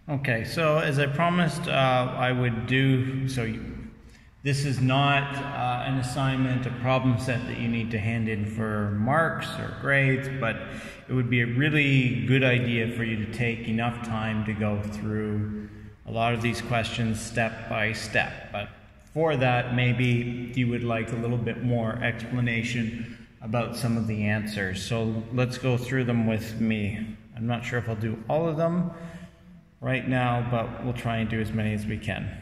Okay, so as I promised I would do, this is not an assignment, a problem set that you need to hand in for marks or grades, but it would be a really good idea for you to take enough time to go through a lot of these questions step by step. But for that, maybe you would like a little bit more explanation about some of the answers. So let's go through them with me. I'm not sure if I'll do all of them right now, but we'll try and do as many as we can.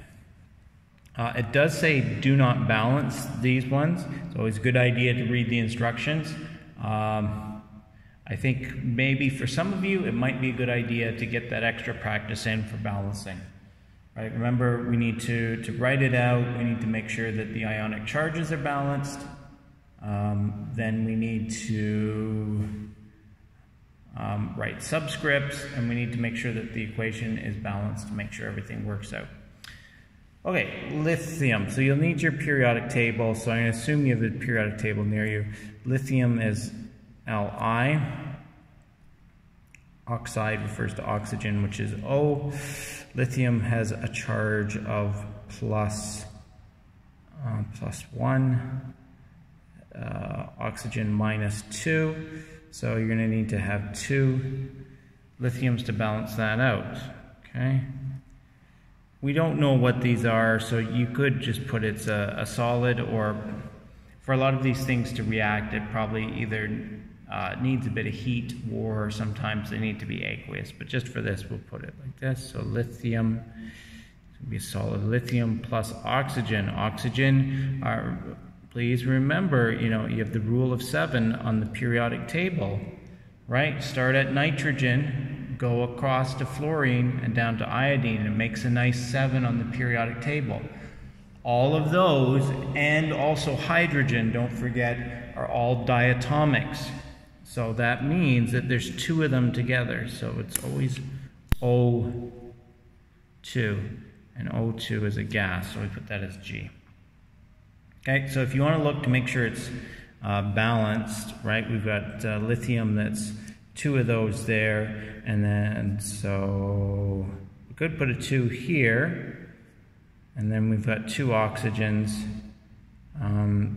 It does say do not balance these ones. It's always a good idea to read the instructions. I think maybe for some of you it might be a good idea to get that extra practice in for balancing. Right? Remember, we need to write it out. We need to make sure that the ionic charges are balanced. Then we need to write subscripts, and we need to make sure that the equation is balanced to make sure everything works out. Okay, lithium. So you'll need your periodic table. So I'm going to assume you have the periodic table near you. Lithium is Li. Oxide refers to oxygen, which is O. Lithium has a charge of plus 1. Oxygen minus 2. So you're going to need to have 2 lithiums to balance that out. Okay. We don't know what these are, so you could just put it's a solid, or for a lot of these things to react, it probably either needs a bit of heat, or sometimes they need to be aqueous. But just for this, we'll put it like this. So lithium, it's going to be a solid. Lithium plus oxygen. Oxygen, please remember, you have the rule of 7 on the periodic table, right? Start at nitrogen, go across to fluorine and down to iodine. It makes a nice 7 on the periodic table. All of those, and also hydrogen, don't forget, are all diatomics. So that means that there's 2 of them together. So it's always O2. And O2 is a gas, so we put that as G. Okay, so if you want to look to make sure it's balanced, right, we've got lithium that's 2 of those there, and then so we could put a 2 here, and then we've got 2 oxygens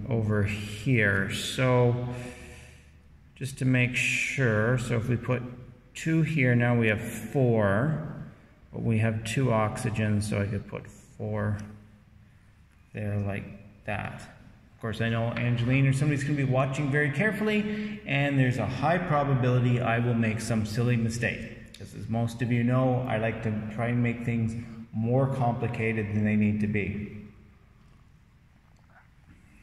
over here. So just to make sure, so if we put 2 here, now we have 4, but we have 2 oxygens, so I could put 4 there like that. Of course, I know Angeline or somebody's going to be watching very carefully, and there's a high probability I will make some silly mistake. Because as most of you know, I like to try and make things more complicated than they need to be.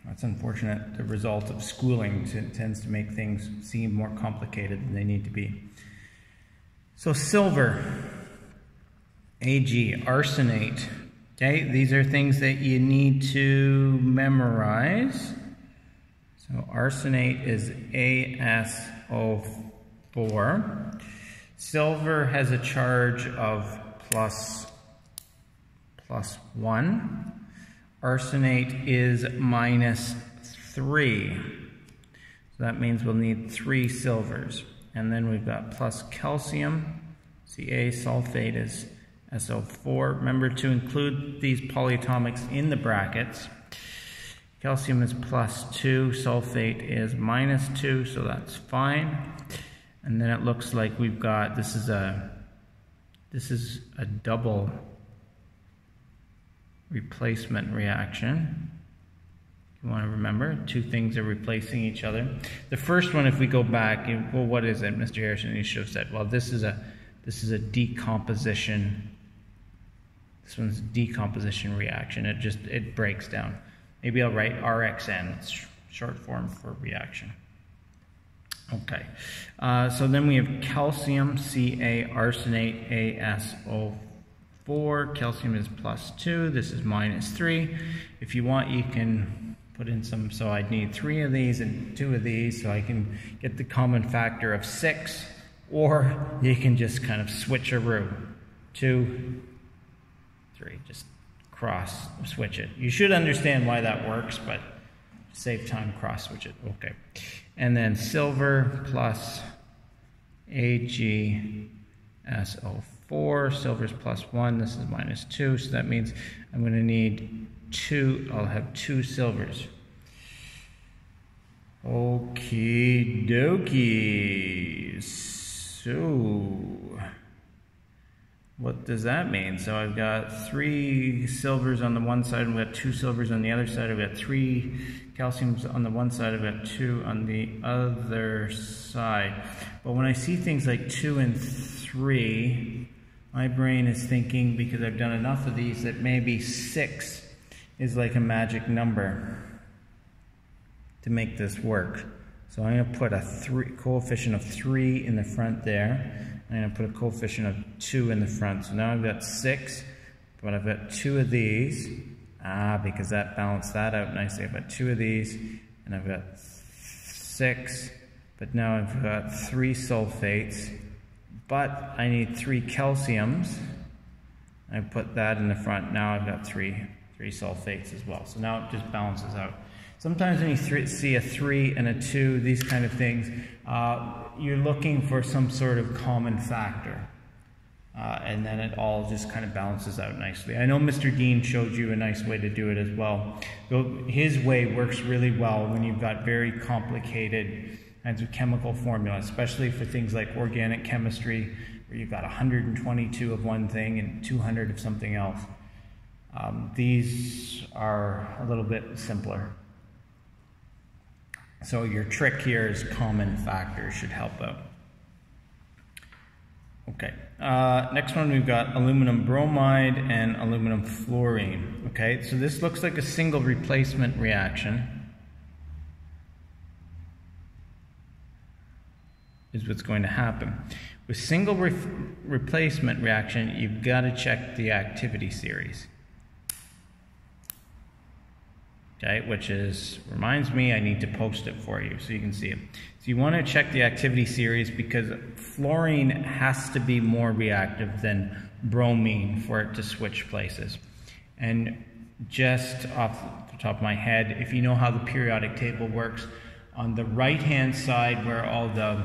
That's unfortunate. The result of schooling tends to make things seem more complicated than they need to be. So silver, Ag, arsenate. Okay, these are things that you need to memorize. So arsenate is ASO4. Silver has a charge of plus 1. Arsenate is minus 3. So that means we'll need 3 silvers. And then we've got plus calcium. Ca sulfate is SO4. Remember to include these polyatomics in the brackets. Calcium is plus 2, sulfate is minus 2, so that's fine. And then it looks like we've got, this is a double replacement reaction. You want to remember, 2 things are replacing each other. The first one, if we go back, well, what is it, Mr. Harrison? You should have said, well, this is a decomposition. This one's a decomposition reaction. It breaks down. Maybe I'll write RXN. It's short form for reaction. Okay. So then we have calcium, Ca, arsenate, ASO4. Calcium is plus 2. This is minus 3. If you want, you can put in some, so I'd need 3 of these and 2 of these, so I can get the common factor of 6. Or you can just kind of switcheroo. 2, 3, just cross switch it. You should understand why that works, but to save time, cross switch it. Okay. And then silver plus Ag SO4, silver's +1, this is -2, so that means I'm going to need 2, I'll have 2 silvers. Okie dokie. So, what does that mean? So I've got 3 silvers on the one side, and we've got 2 silvers on the other side. I've got 3 calciums on the one side, I've got 2 on the other side. But when I see things like 2 and 3, my brain is thinking, because I've done enough of these, that maybe 6 is like a magic number to make this work. So I'm going to put a coefficient of 3 in the front there. I'm going to put a coefficient of 2 in the front. So now I've got 6, but I've got 2 of these. Because that balanced that out nicely. I've got 2 of these, and I've got 6, but now I've got 3 sulfates, but I need 3 calciums. I put that in the front. Now I've got 3 sulfates as well. So now it just balances out. Sometimes when you see a 3 and a 2, these kind of things, you're looking for some sort of common factor. And then it all just kind of balances out nicely. I know Mr. Dean showed you a nice way to do it as well. His way works really well when you've got very complicated kinds of chemical formulas, especially for things like organic chemistry, where you've got 122 of one thing and 200 of something else. These are a little bit simpler. So your trick here is common factors should help out. Okay, next one we've got aluminum bromide and aluminum fluorine. Okay, so this looks like a single replacement reaction. Is what's going to happen. With single replacement reaction, you've got to check the activity series. Okay, which reminds me I need to post it for you so you can see it. So you want to check the activity series because fluorine has to be more reactive than bromine for it to switch places. And just off the top of my head, if you know how the periodic table works, on the right-hand side where all the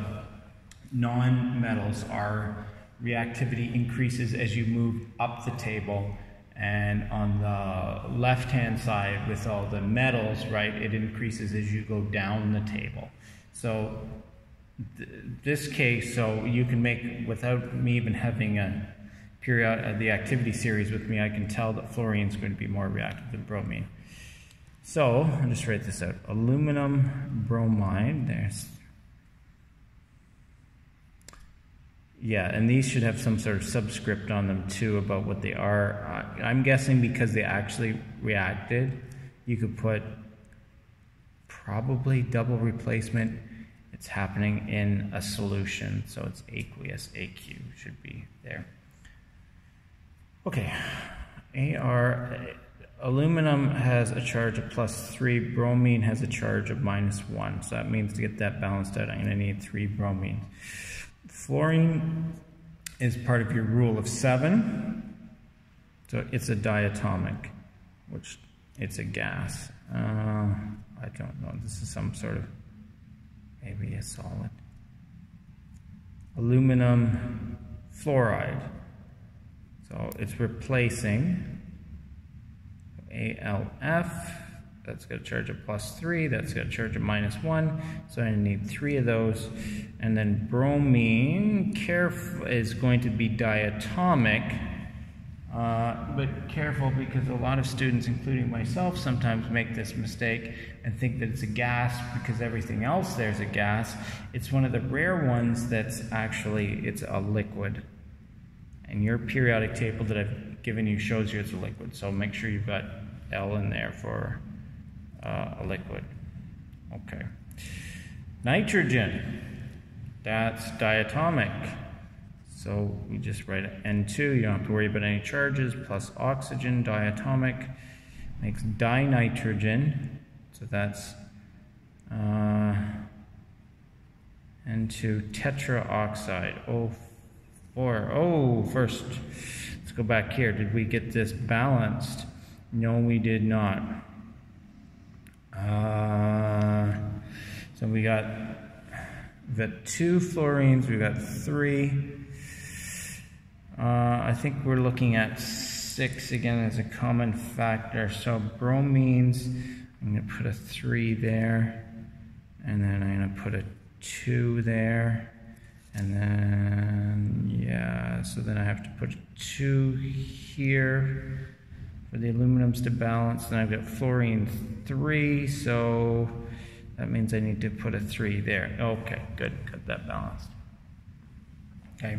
non-metals are, reactivity increases as you move up the table. And on the left-hand side with all the metals, right, it increases as you go down the table. So this case, so you can make, without me even having the activity series with me, I can tell that fluorine is going to be more reactive than bromine. So I'll just write this out. Aluminum bromide, yeah, and these should have some sort of subscript on them too about what they are. I'm guessing because they actually reacted, you could put probably double replacement. It's happening in a solution, so it's aqueous, AQ should be there. Okay, aluminum has a charge of +3, bromine has a charge of -1, so that means to get that balanced out, I'm going to need 3 bromines. Fluorine is part of your rule of 7, so it's a diatomic, which it's a gas. I don't know, this is some sort of, maybe a solid. Aluminum fluoride, so it's replacing ALF. That's got a charge of +3, that's got a charge of -1, so I need 3 of those. And then bromine, is going to be diatomic, but careful because a lot of students, including myself, sometimes make this mistake and think that it's a gas because everything else there's a gas. It's one of the rare ones that's actually, it's a liquid. And your periodic table that I've given you shows you it's a liquid, so make sure you've got L in there for a liquid. Okay. Nitrogen, that's diatomic. So we just write N2, you don't have to worry about any charges, plus oxygen, diatomic, makes dinitrogen. So that's N2 tetraoxide, O4. Oh, first, let's go back here. Did we get this balanced? No, we did not. So we got 2 fluorines, we got 3 I think we're looking at 6 again as a common factor. So bromines, I'm going to put a 3 there, and then I'm going to put a 2 there, and then, yeah, so then I have to put 2 here for the aluminums to balance. Then I've got fluorine 3, so that means I need to put a 3 there. Okay, good, got that balanced. Okay,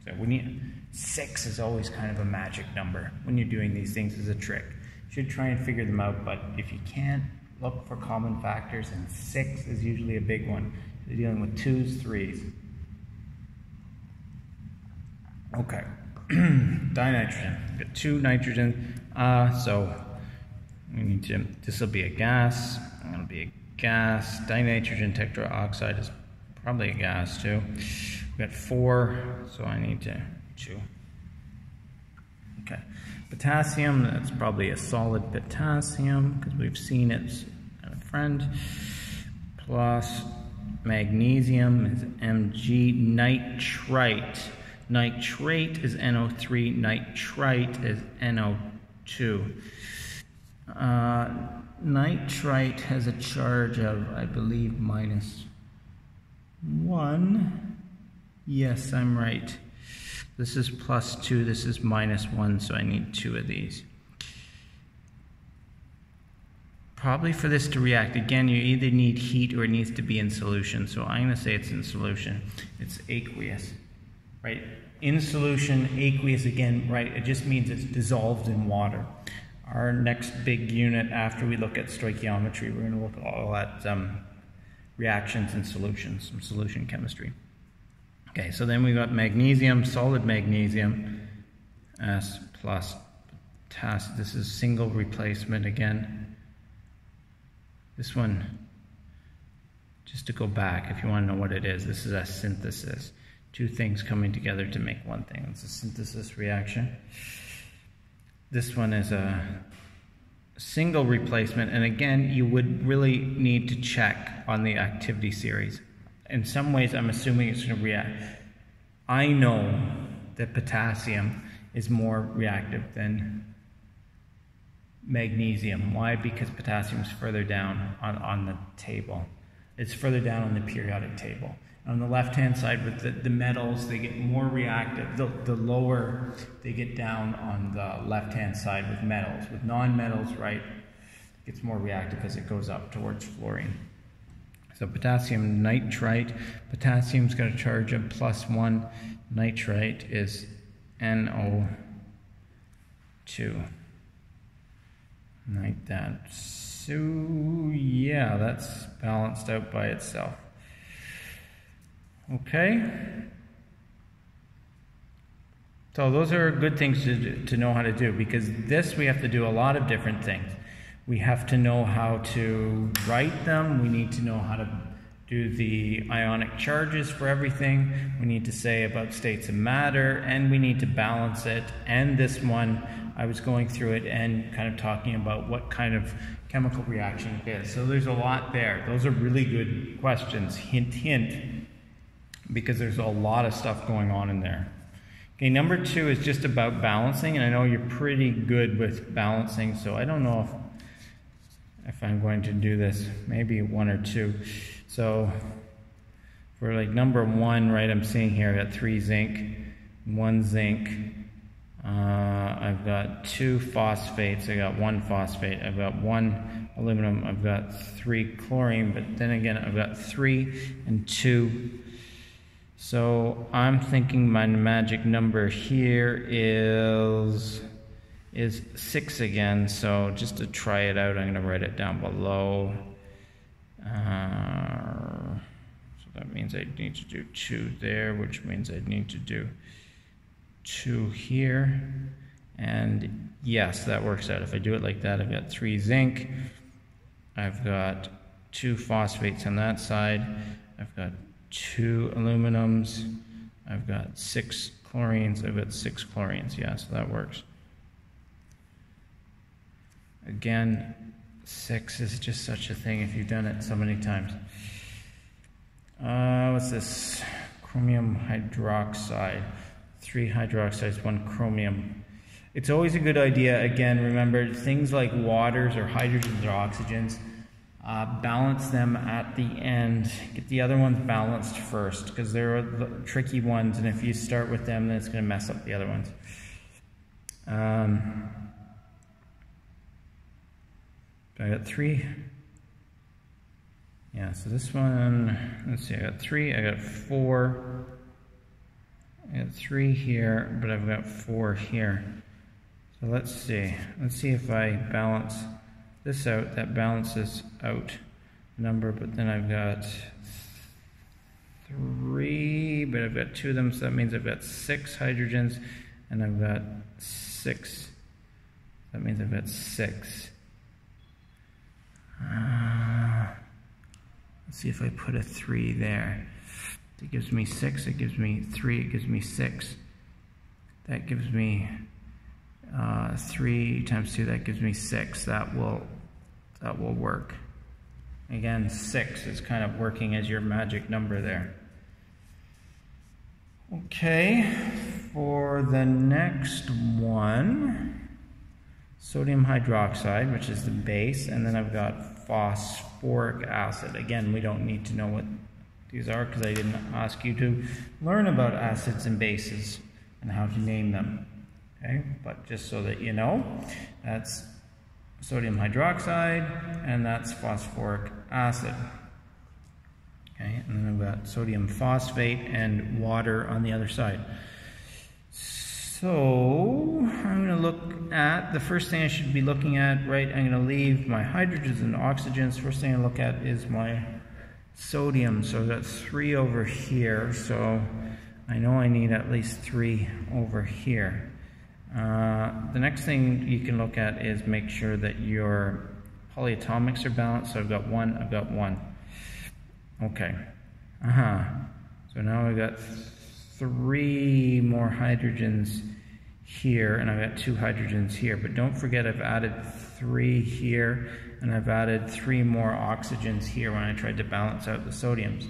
so we need 6 is always kind of a magic number when you're doing these things as a trick. You should try and figure them out, but if you can't, look for common factors, and 6 is usually a big one. You're dealing with 2s, 3s. Okay, dinitrogen. We've got 2 nitrogen, so we need to, this will be a gas, it'll be a gas. Dinitrogen tetroxide is probably a gas too. We've got 4, so I need to 2. Okay, potassium, that's probably a solid potassium because we've seen it's a friend. Plus magnesium is Mg. Nitrite. Nitrate is NO3. Nitrite is NO2. Nitrite has a charge of, I believe, -1. Yes, I'm right. This is +2, this is -1, so I need 2 of these. Probably for this to react, again, you either need heat or it needs to be in solution. So I'm going to say it's in solution. It's aqueous, right? In solution, aqueous again, right? It just means it's dissolved in water. Our next big unit after we look at stoichiometry, we're going to look at all at reactions and solutions, some solution chemistry. Okay, so then we got magnesium, solid magnesium, S plus potassium. This is single replacement again. This one, just to go back, if you want to know what it is, this is a synthesis. 2 things coming together to make one thing. It's a synthesis reaction. This one is a single replacement, and again, you would really need to check on the activity series. In some ways, I'm assuming it's going to react. I know that potassium is more reactive than magnesium. Why? Because potassium is further down on the table. It's further down on the periodic table. On the left-hand side with the metals, they get more reactive. The lower they get down on the left-hand side with metals. With non-metals, right, it gets more reactive as it goes up towards fluorine. So potassium nitrite, potassium's got a charge of +1. Nitrite is NO2. Like that. So yeah, that's balanced out by itself. Okay. So those are good things to know how to do, because this we have to do a lot of different things. We have to know how to write them. We need to know how to do the ionic charges for everything. We need to say about states of matter, and we need to balance it. And this one, I was going through it and kind of talking about what kind of chemical reaction it is. So there's a lot there. Those are really good questions. Hint, hint, because there's a lot of stuff going on in there. Okay, number 2 is just about balancing, and I know you're pretty good with balancing, so I don't know if I'm going to do this, maybe 1 or 2. So for like number 1, right, I'm seeing here I got 3 zinc, 1 zinc, I've got 2 phosphates, I got 1 phosphate, I've got 1 aluminum, I've got 3 chlorine, but then again I've got 3 and 2. So I'm thinking my magic number here is 6 again. So just to try it out, I'm going to write it down below. So that means I need to do 2 there, which means I need to do 2 here. And yes, that works out. If I do it like that, I've got 3 zinc. I've got 2 phosphates on that side. I've got 2 aluminums, I've got 6 chlorines, I've got 6 chlorines, yeah, so that works. Again, 6 is just such a thing if you've done it so many times. What's this? Chromium hydroxide. 3 hydroxides, 1 chromium. It's always a good idea, again, remember things like waters or hydrogens or oxygens, balance them at the end. Get the other ones balanced first, because they're the tricky ones, and if you start with them, then it's going to mess up the other ones. I got 3. Yeah, so this one, let's see, I got 3, I got 4, I got 3 here, but I've got 4 here. So let's see if I balance this out, that balances out the number, but then I've got 3, but I've got 2 of them, so that means I've got 6 hydrogens, and I've got 6, that means I've got 6. Let's see if I put a 3 there. It gives me 6, it gives me 3, it gives me 6. That gives me 3 times 2, that gives me 6. That will work. Again, 6 is kind of working as your magic number there. Okay, for the next one, sodium hydroxide, which is the base, and then I've got phosphoric acid. Again, we don't need to know what these are because I didn't ask you to learn about acids and bases and how to name them. Okay, but just so that you know, that's sodium hydroxide and that's phosphoric acid. Okay, and then I've got sodium phosphate and water on the other side. So I'm going to look at, the first thing I should be looking at, right, I'm going to leave my hydrogens and oxygens. First thing I look at is my sodium. So I've got 3 over here, so I know I need at least 3 over here. The next thing you can look at is make sure that your polyatomics are balanced. So I've got 1, I've got 1. Okay. So now I've got 3 more hydrogens here, and I've got 2 hydrogens here. But don't forget I've added 3 here, and I've added 3 more oxygens here when I tried to balance out the sodiums.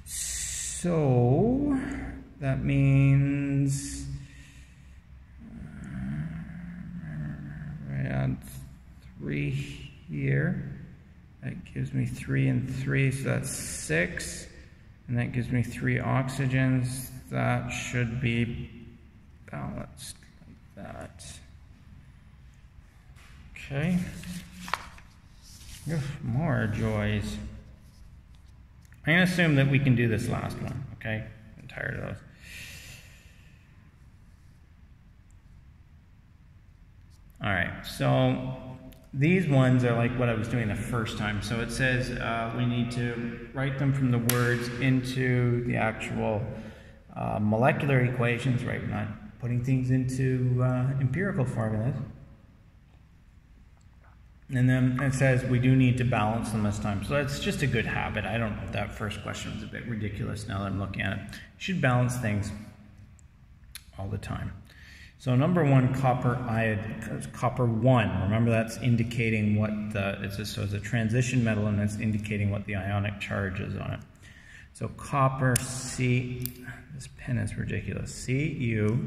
So that means I add 3 here. That gives me 3 and 3, so that's 6. And that gives me 3 oxygens. That should be balanced like that. Okay. More joys. I'm going to assume that we can do this last one, okay? I'm tired of those. Alright, so these ones are like what I was doing the first time. So it says we need to write them from the words into the actual molecular equations, right? We're not putting things into empirical formulas. And then it says we do need to balance them this time. So that's just a good habit. I don't know if that first question was a bit ridiculous now that I'm looking at it. You should balance things all the time. So number 1, copper iodide, copper 1. Remember that's indicating what it's a transition metal, and it's indicating what the ionic charge is on it. So copper C, this pen is ridiculous, Cu,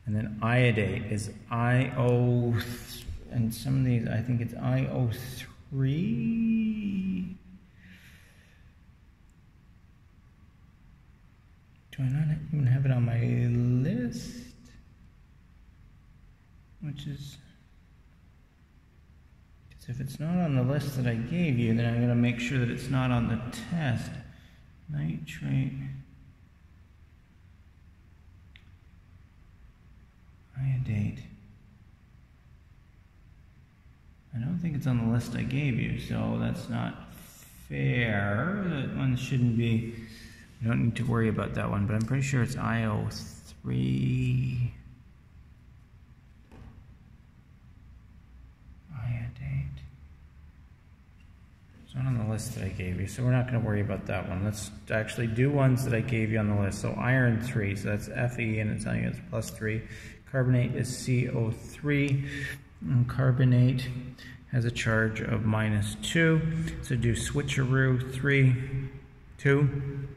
and then iodate is IO, and some of these, I think it's IO3. Do I not even have it on my list? Which is, because if it's not on the list that I gave you, then I'm going to make sure that it's not on the test. Nitrate, iodate. I don't think it's on the list I gave you, so that's not fair. That one shouldn't be, you don't need to worry about that one, but I'm pretty sure it's IO3. Iodate. It's not on the list that I gave you, so we're not going to worry about that one. Let's actually do ones that I gave you on the list. So iron 3, so that's Fe, and it's telling you it's +3. Carbonate is CO3, and carbonate has a charge of -2. So do switcheroo, 3, 2,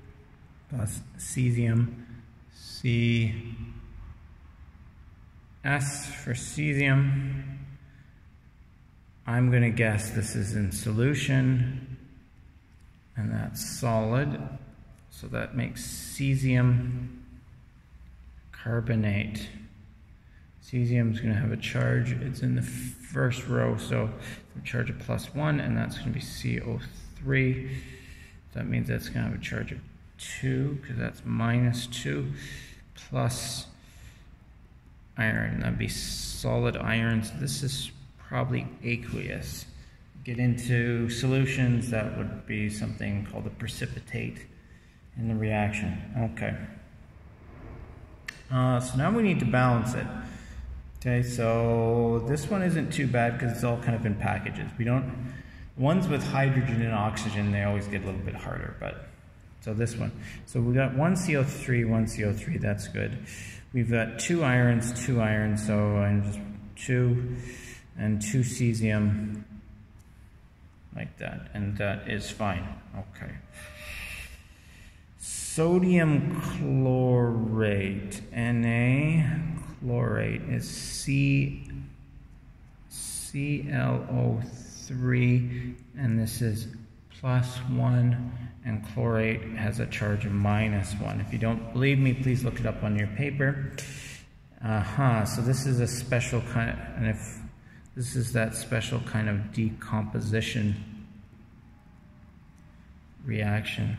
plus cesium, CS for cesium. I'm going to guess this is in solution, and that's solid. So that makes cesium carbonate. Cesium is going to have a charge. It's in the first row, so a charge of +1, and that's going to be CO3. So that means that's going to have a charge of 2, because that's -2, plus iron. That'd be solid iron. So this is probably aqueous. Get into solutions, that would be something called a precipitate in the reaction. Okay. So now we need to balance it. Okay, so this one isn't too bad because it's all kind of in packages. Ones with hydrogen and oxygen, they always get a little bit harder, but so this one. So we got 1 CO3, 1 CO3, that's good. We've got 2 irons, so I'm just 2 and 2 cesium, like that, and that is fine. Okay. Sodium chlorate, Na chlorate is ClO3, and this is +1, and chlorate has a charge of -1. If you don't believe me, please look it up on your paper. So this is a special kind of, and if this is that special kind of decomposition reaction.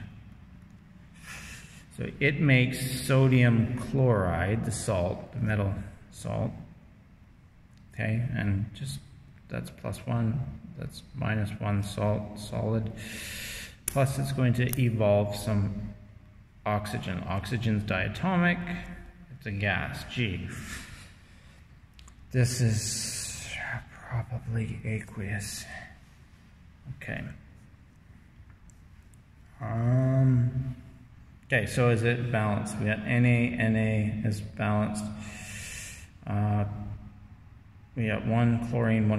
So it makes sodium chloride, the salt, the metal salt. Okay, and just that's +1, that's -1 salt, solid. Plus it's going to evolve some oxygen. Oxygen's diatomic, it's a gas, G. This is probably aqueous. Okay. Okay, so is it balanced? We got Na is balanced. We got 1 chlorine, but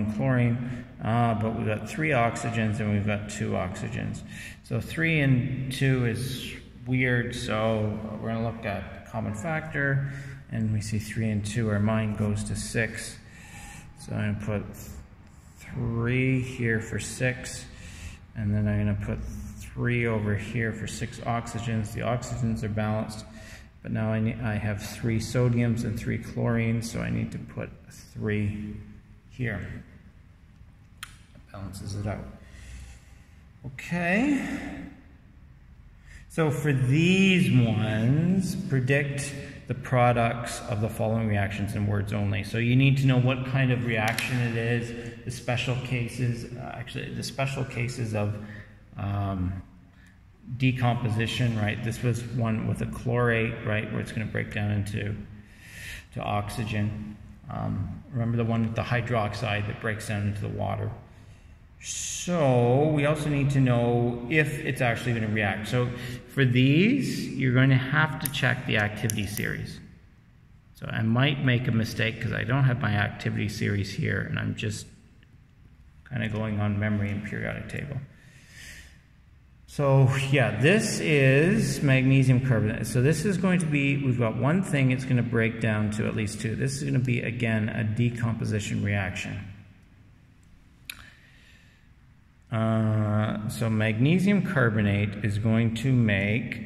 we've got 3 oxygens and we've got 2 oxygens. So 3 and 2 is weird, so we're going to look at common factor, and we see 3 and 2, our mind goes to 6. So I'm going to put 3 here for 6, and then I'm going to put 3 over here for 6 oxygens. The oxygens are balanced, but now I have 3 sodiums and 3 chlorines, so I need to put 3 here. That balances it out. Okay. So for these ones, predict the products of the following reactions in words only. So you need to know what kind of reaction it is, the special cases, the special cases of decomposition, right? This was one with a chlorate, right, where it's going to break down into oxygen. Remember the one with the hydroxide that breaks down into the water. So we also need to know if it's actually going to react. So for these, you're going to have to check the activity series. So I might make a mistake because I don't have my activity series here, and I'm just kind of going on memory and periodic table. So yeah, this is magnesium carbonate. So this is going to be, we've got one thing it's going to break down to at least 2. This is going to be, again, a decomposition reaction. So magnesium carbonate is going to make,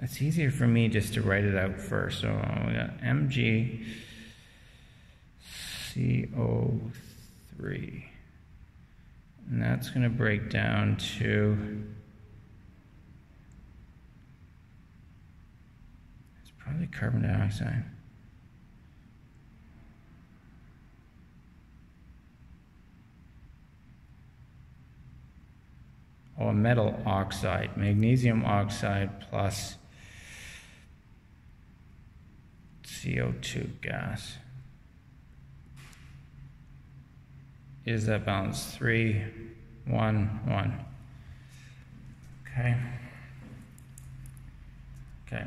it's easier for me just to write it out first. So we got MgCO3. And that's going to break down to, it's probably carbon dioxide. Oh, a metal oxide, magnesium oxide plus CO2 gas. Is that balanced? 3, 1, 1. Okay. Okay.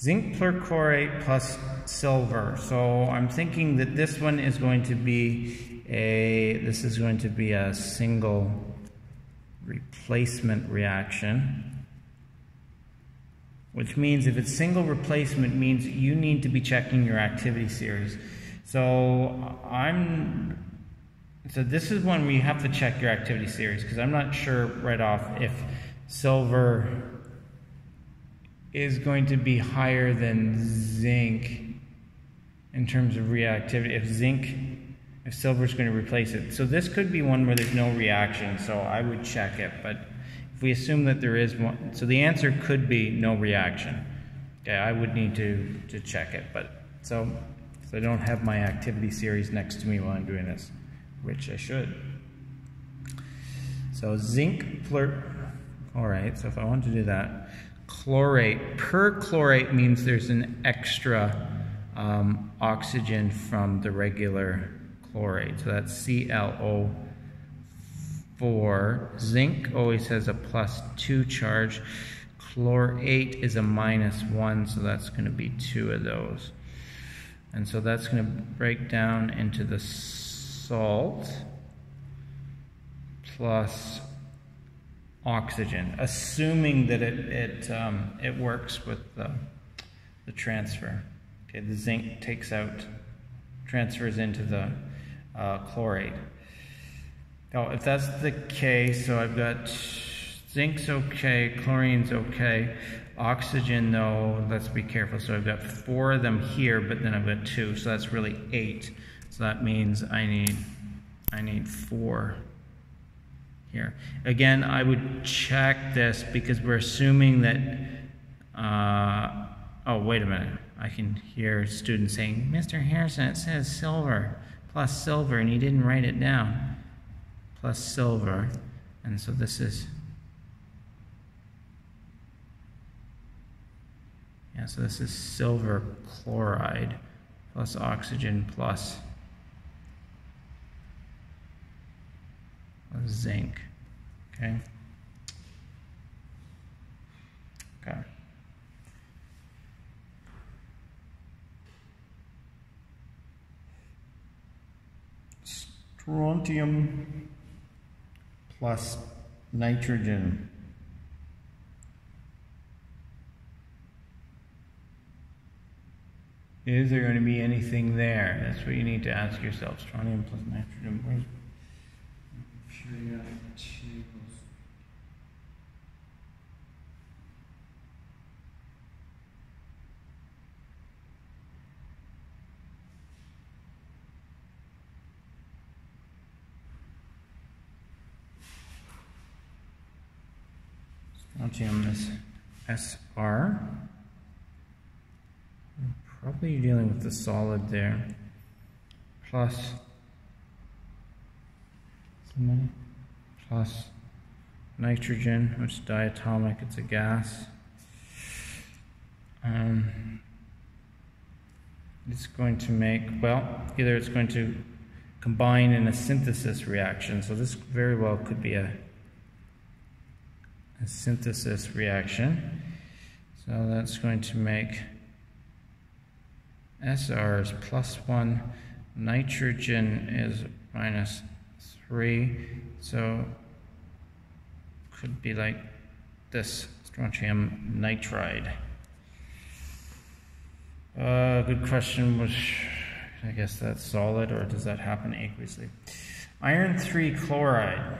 Zinc perchlorate plus silver. So I'm thinking that this one is going to be a single replacement reaction, which means if it's single replacement means you need to be checking your activity series. So this is one where you have to check your activity series, because I'm not sure right off if silver is going to be higher than zinc in terms of reactivity. If silver is going to replace it. So this could be one where there's no reaction, so I would check it. But if we assume that there is one, so the answer could be no reaction. Okay, I would need to check it. But so I don't have my activity series next to me while I'm doing this, which I should. So zinc chlorate. So if I want to do that, chlorate, perchlorate means there's an extra oxygen from the regular chlorate. So that's ClO4. Zinc always has a +2 charge. Chlorate is a -1, so that's going to be 2 of those. And so that's going to break down into the salt plus oxygen, assuming that it works with the transfer. Okay, the zinc transfers into the chlorate. Now, if that's the case, so I've got zinc's okay, chlorine's okay, oxygen though, let's be careful. So I've got 4 of them here, but then I've got 2, so that's really 8. So that means I need 4 here. Again, I would check this because we're assuming that, oh, wait a minute. I can hear students saying, Mr. Harrison, it says silver plus silver, and you didn't write it down. Plus silver. And so this is, yeah, so this is silver chloride plus oxygen plus zinc. Okay. Okay. Strontium plus nitrogen. Is there going to be anything there? That's what you need to ask yourself. Strontium plus nitrogen. Where's periodic tables? Strontium is SR. Probably you're dealing with the solid there. Plus nitrogen, which is diatomic, it's a gas. It's going to make, well, either it's going to combine in a synthesis reaction. So this very well could be a synthesis reaction. So that's going to make SR is +1, nitrogen is -3, so could be like this, strontium nitride. Good question, which I guess that's solid, or does that happen aqueously? Iron 3 chloride,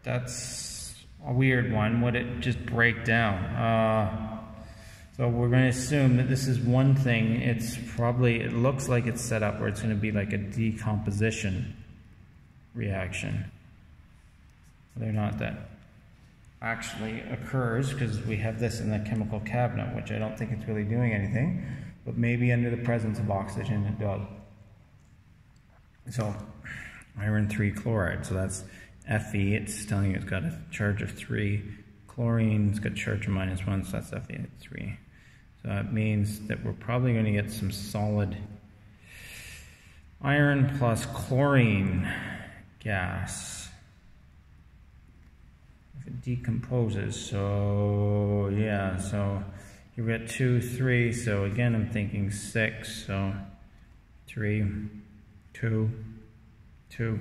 that's a weird one. Would it just break down? So we're going to assume that this is one thing. It's probably, it looks like it's set up where it's going to be like a decomposition reaction. Whether or not that actually occurs, because we have this in the chemical cabinet, which I don't think it's really doing anything, but maybe under the presence of oxygen it does. So iron 3 chloride, so that's Fe, it's telling you it's got a charge of 3. Chlorine's got a charge of -1, so that's Fe at 3. So that means that we're probably going to get some solid iron plus chlorine gas if it decomposes. So yeah, so you've got 2, 3, so again I'm thinking 6, so 3, 2, 2.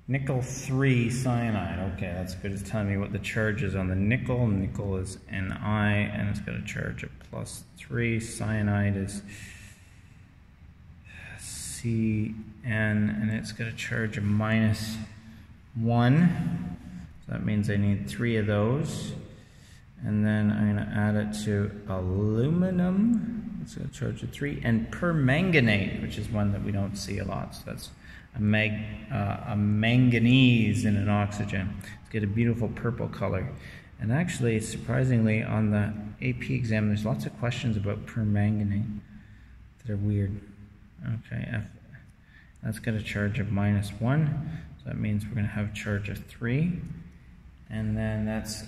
Nickel 3 cyanide. Okay, that's good. It's telling me what the charge is on the nickel. Nickel is Ni, and it's got a charge of +3. Cyanide is Cn, and it's got a charge of -1. So that means I need 3 of those. And then I'm going to add it to aluminum. It's got a charge of 3. And permanganate, which is one that we don't see a lot. So that's a manganese in an oxygen. It's got a beautiful purple color. And actually, surprisingly, on the AP exam, there's lots of questions about permanganate that are weird. Okay, that's got a charge of -1. So that means we're going to have a charge of 3. And then this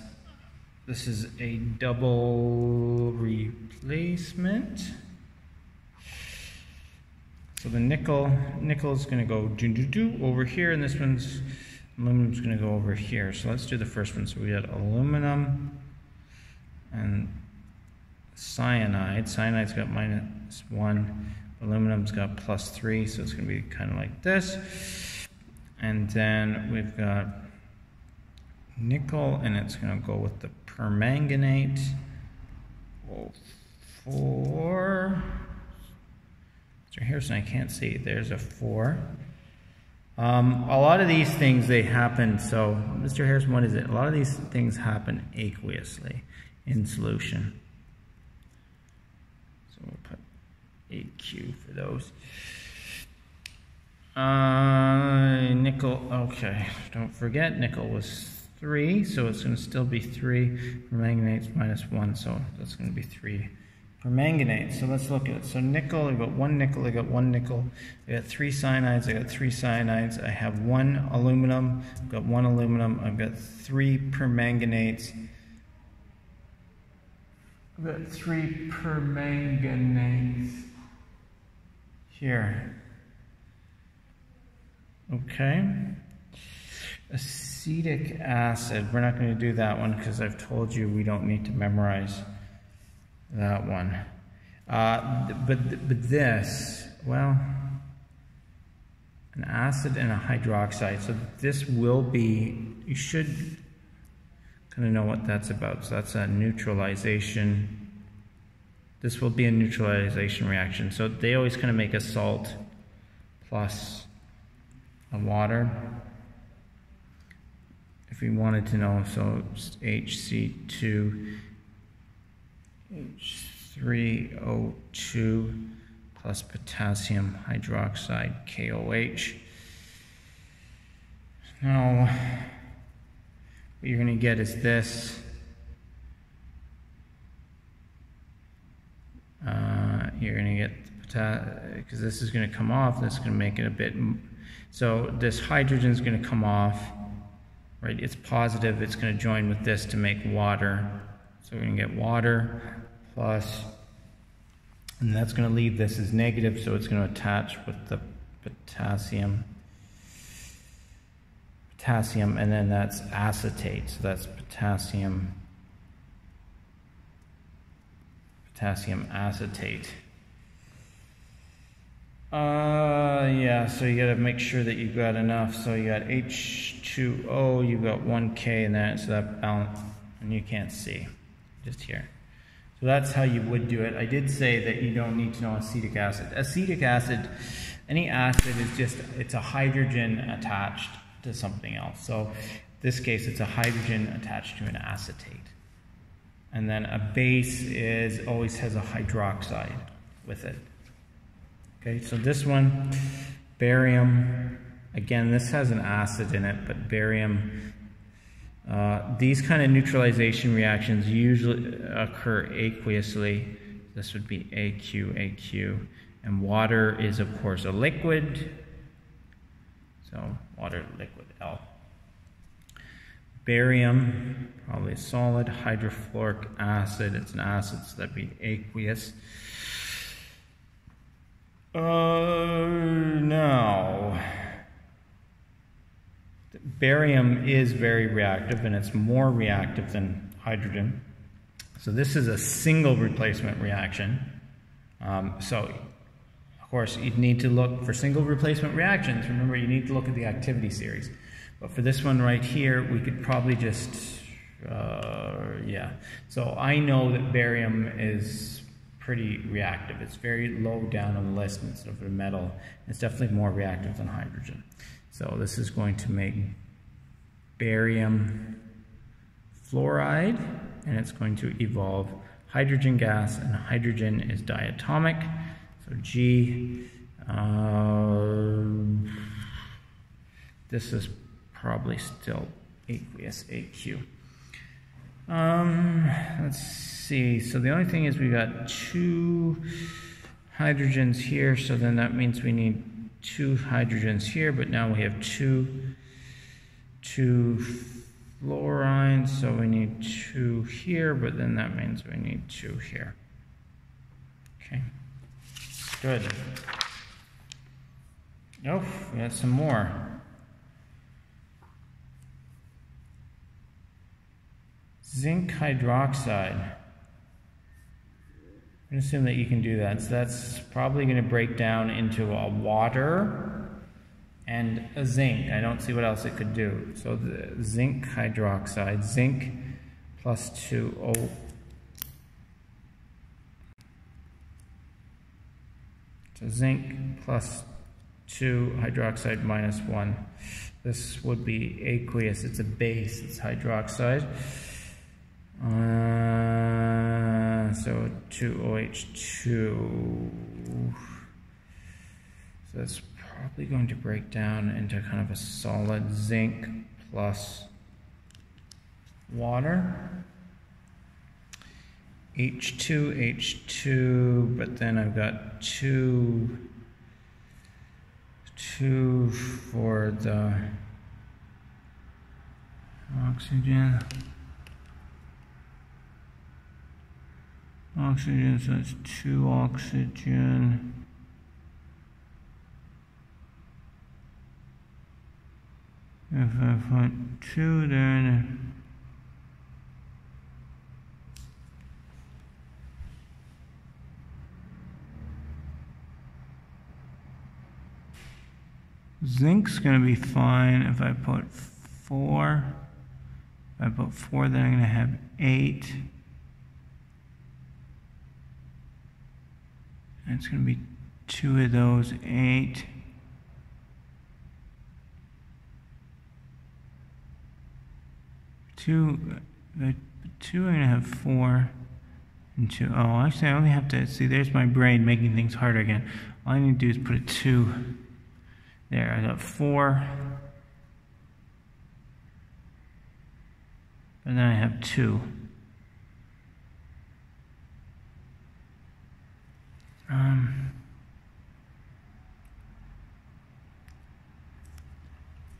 is a double replacement. So the nickel is going to go over here, and this aluminum's going to go over here. So let's do the first one. So we got aluminum and cyanide. Cyanide's got -1. Aluminum's got +3, so it's going to be kind of like this. And then we've got nickel, and it's going to go with the permanganate. 4. So here's, I can't see. There's a 4. A lot of these things, they happen. So, Mr. Harrison, what is it? A lot of these things happen aqueously in solution. So we'll put AQ for those. Nickel. Okay, don't forget nickel was 3, so it's going to still be 3. Permanganate's -1, so that's going to be 3. Permanganate. So let's look at it. So nickel, I got 1 nickel, I got 1 nickel, I got 3 cyanides, I got 3 cyanides, I have 1 aluminum, I've got 1 aluminum, I've got 3 permanganates. I've got 3 permanganates here. Okay. Acetic acid. We're not going to do that one because I've told you we don't need to memorize that one. But this, well, an acid and a hydroxide. So this will be, you should kind of know what that's about. So that's a neutralization. This will be a neutralization reaction. So they always kind of make a salt plus a water. If we wanted to know, so HC2, H3O2 plus potassium hydroxide, KOH. Now, what you're going to get is this. You're going to get, because this is going to come off, this is going to make it a bit, so this hydrogen is going to come off, right? It's positive, it's going to join with this to make water. So we're going to get water plus, and that's going to leave this as negative, so it's going to attach with the potassium, and then that's acetate, so that's potassium acetate. Yeah, so you got to make sure that you've got enough. So you got H2O, you've got 1K in that, so that balance, and you can't see, just here. So that's how you would do it. I did say that you don't need to know acetic acid. Acetic acid, any acid is just, it's a hydrogen attached to something else. So in this case, it's a hydrogen attached to an acetate. And then a base always has a hydroxide with it. Okay, so this one, barium, again, this has an acid in it, but barium, these kind of neutralization reactions usually occur aqueously. This would be AQ, and water is, of course, a liquid. So water, liquid, L. Barium, probably a solid. Hydrofluoric acid, it's an acid, so that'd be aqueous. Now, barium is very reactive, and it's more reactive than hydrogen. So this is a single replacement reaction. So, of course, you'd need to look for single replacement reactions. Remember, you need to look at the activity series. But for this one right here, we could probably just, yeah. So I know that barium is pretty reactive. It's very low down on the list instead of a metal. It's definitely more reactive than hydrogen. So this is going to make barium fluoride, and it's going to evolve hydrogen gas, and hydrogen is diatomic. So G, this is probably still aqueous, AQ. Let's see, so the only thing is we got 2 hydrogens here, so then that means we need 2 hydrogens here, but now we have two fluorines, so we need 2 here, but then that means we need 2 here. Okay, good. Oh, we got some more. Zinc hydroxide. I'm going to assume that you can do that. So that's probably going to break down into a water and a zinc. I don't see what else it could do. So the zinc hydroxide, zinc plus 2O. So zinc plus 2 hydroxide minus 1. This would be aqueous. It's a base. It's hydroxide. So 2OH2. So that's probably going to break down into kind of a solid zinc plus water. H2, but then I've got 2 for the oxygen. Oxygen, so it's 2 oxygen. If I put 2 there, zinc's going to be fine. If I put 4, then I'm going to have 8. And it's going to be 2 of those, 8. Two, I'm going to have 4 and 2. Oh, actually, I only have to see. There's my brain making things harder again. All I need to do is put a 2 there. I got 4, and then I have 2.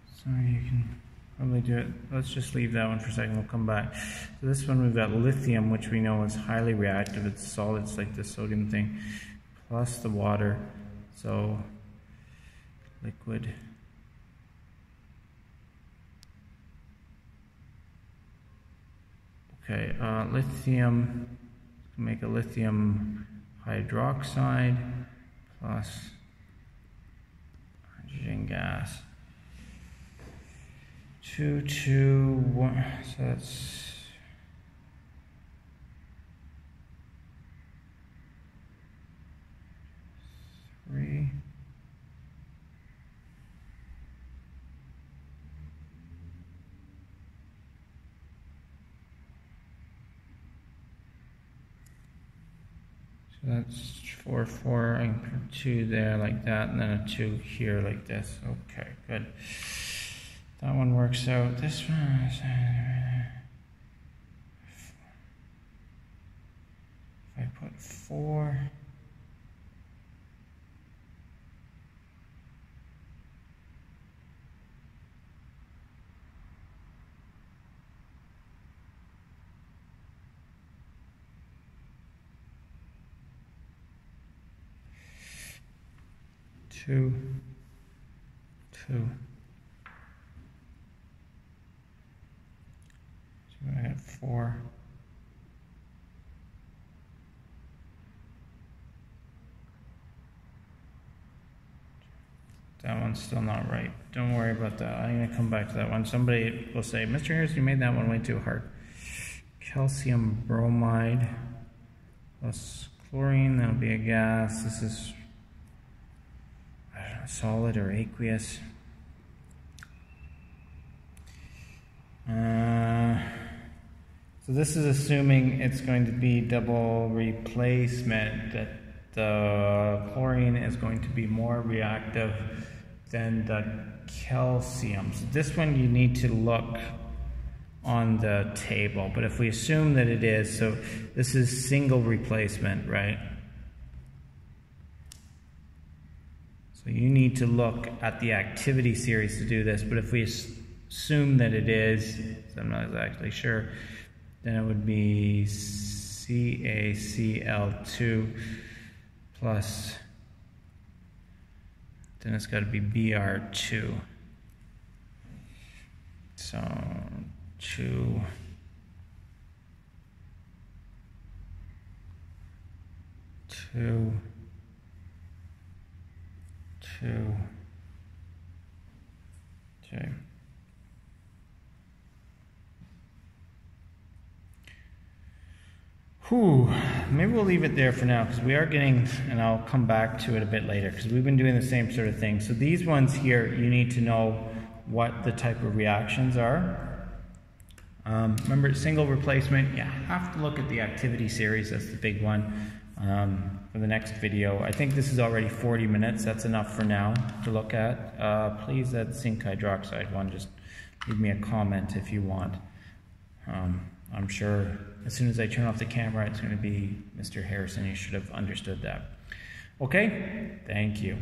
So you can probably do it. Let's just leave that one for a second. We'll come back. So this one we've got lithium, which we know is highly reactive. It's solid. It's like the sodium thing, plus the water. So liquid. Okay, lithium. Make a lithium hydroxide plus hydrogen gas. 2, 2, 1. So that's 3. So that's 4, 4. I can put 2 there like that, and then a 2 here like this. Okay, good. That one works out. This one is, if I put 4, two, 2. So I have 4. That one's still not right. Don't worry about that. I'm going to come back to that one. Somebody will say, Mr. Harrison, you made that one way too hard. Calcium bromide plus chlorine, that'll be a gas. This is, I don't know, solid or aqueous. So this is assuming it's going to be double replacement, that the chlorine is going to be more reactive than the calcium. So this one you need to look on the table, but if we assume that it is, so this is single replacement, right? So you need to look at the activity series to do this, but if we assume that it is, so I'm not exactly sure, then it would be CaCl2 plus, then it's got to be Br2. So 2, 2, 2, okay. Whew, maybe we'll leave it there for now because we are getting, and I'll come back to it a bit later because we've been doing the same sort of thing. So these ones here, you need to know what the type of reactions are. Remember, single replacement, you have to look at the activity series, that's the big one. For the next video, I think this is already 40 minutes, that's enough for now to look at. Please, that zinc hydroxide one, just leave me a comment if you want. I'm sure as soon as I turn off the camera, it's going to be Mr. Harrison. You should have understood that. Okay, thank you.